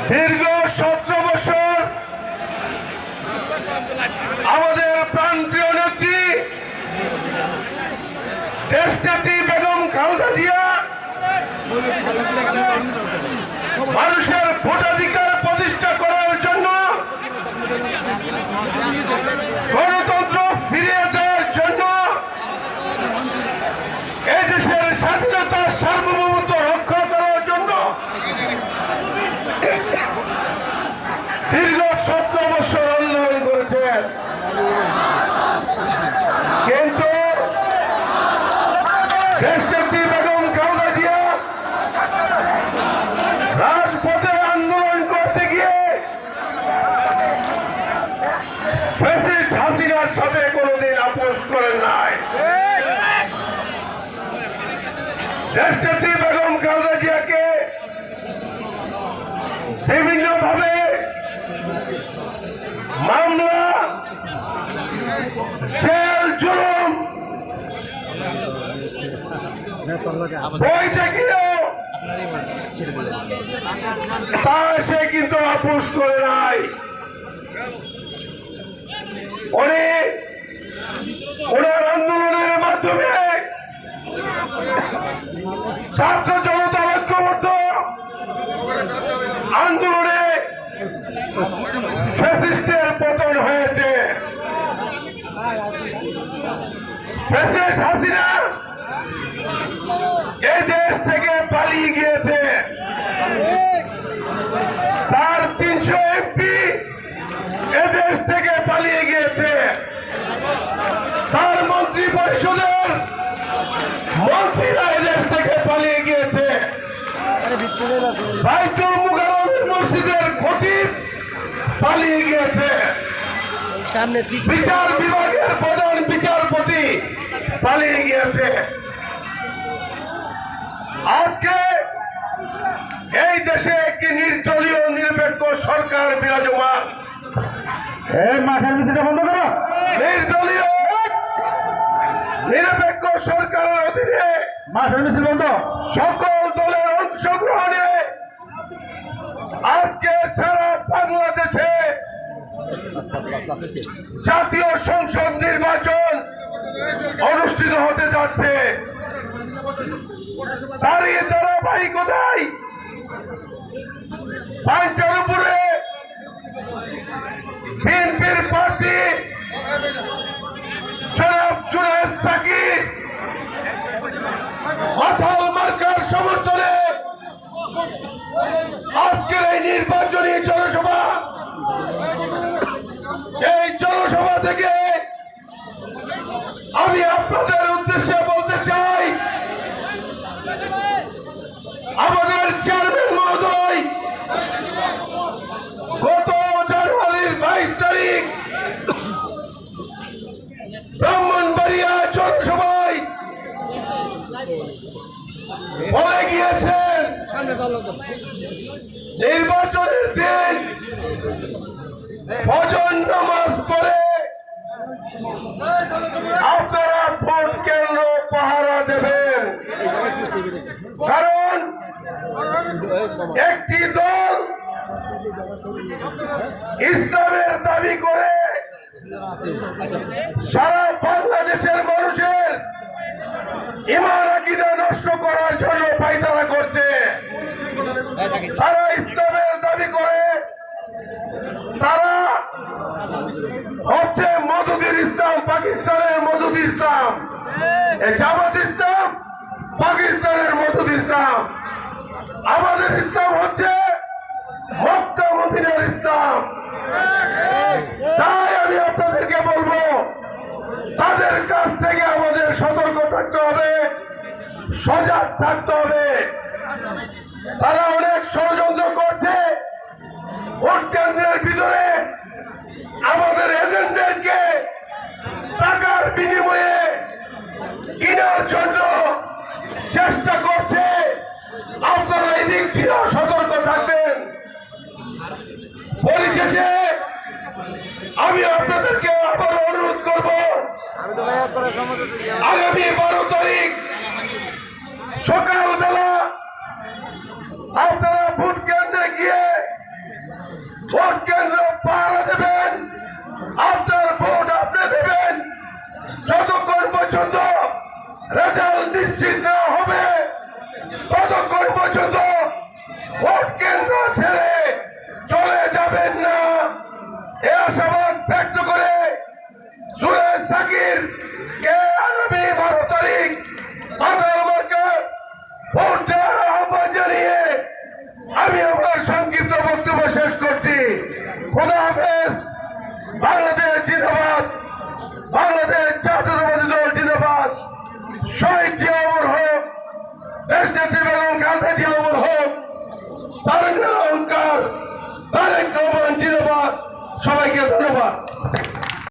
দীর্ঘ 17 বছর আমাদের প্রাণপ্রিয় নেত্রী দেশনেত্রী বেগম খালেদা জিয়া মানুষের ভোটাধিকার প্রতিষ্ঠা করার জন্য, গণতন্ত্র ফিরিয়ে দেওয়ার জন্য, এই দেশের স্বাধীনতার সার্বভৌমত্ব রক্ষা করার জন্য দীর্ঘ 17 বছর আন্দোলন করেছেন। কিন্তু দেশনেত্রী বেগম খালেদা জিয়া রাজপথে আন্দোলন করতে গিয়ে ফ্যাসিস্ট হাসিনার সাথে কোনোদিন আপোষ করেন নাই। দেশনেত্রী বেগম খালেদা জিয়াকে বিভিন্নভাবে মামলা, জেল, জুলুম, বই দেখিয়েও তা সে কিন্তু আপোষ করে নাই। ওনার আন্দোলনের মাধ্যমে ছাত্র জনতা ঐক্যবদ্ধ আন্দোলনে ফ্যাসিস্টের পতন হয়েছে। ফ্যাসিস্ট হাসিনা এই দেশ থেকে পালিয়ে গিয়েছে। তার 300 এমপি এ দেশ থেকে পালিয়ে গিয়েছে। তার মন্ত্রী পরিষদের মন্ত্রীরা এ দেশ থেকে পালিয়ে গিয়েছে। বাইতুল মুকাররমের মসজিদের খতিব পালিয়ে গিয়েছে। বিচার বিভাগের প্রধান বিচারপতি পালিয়ে গিয়েছে। আজকে এই দেশে একটি নির্দলীয় নিরপেক্ষ সরকার বিরাজমান। বন্ধ করো। নির্দলীয় নিরপেক্ষ সরকারের অধীনে সকল দলের অংশগ্রহণে আজকে সারা বাংলাদেশে জাতীয় সংসদ নির্বাচন অনুষ্ঠিত হতে যাচ্ছে। তারই ধারাবাহিকতায় পাঞ্চালপুরে বিএনপির প্রার্থী জনাব জুনায়েদ সাকির মাথাল মার্কার সমর্থনে আজকের এই নির্বাচনী জনসভা, এই জনসভা থেকে আমি আপনাদের উদ্দেশ্যে বলতে চাই, আমাদের চেয়ারম্যান মহোদয় গত জানুয়ারির 22 তারিখ ব্রাহ্মণবাড়িয়া জনসভায় বলে গিয়েছেন নির্বাচনের দিন ফজর নামাজ পড়ে আপনারা ভোট কেন্দ্র পাহারা দেবেন। কারণ একটি দল ইসলামের দাবি করে সারা বাংলাদেশের মানুষের ঈমান আকীদা নষ্ট করার জন্য পায়তারা করছে। তারা ইসলামের দাবি করে, তারা হচ্ছে মওদুদির ইসলাম, পাকিস্তানের মওদুদ ইসলাম। জামাত ইসলাম পাকিস্তানের মওদুদ ইসলাম। আমাদের ইসলাম হচ্ছে মক্কা মদিনার ইসলাম। তাই আমি আপনাদেরকে বলবো, তাদের কাছ থেকে আমাদের সতর্ক থাকতে হবে, সজাগ থাকতে হবে। তারা অনেক ষড়যন্ত্র করছে। ভোট কেন্দ্রের ভিতরে আমাদের এজেন্টদেরকে টাকার বিনিময়ে কেনার জন্য চেষ্টা করছে। আপনারা এদিক দিয়েও সতর্ক থাকবেন। পরিশেষে আমি আপনাদেরকে আবার অনুরোধ করব, আগামী 12 তারিখ সকালবেলা আপনারা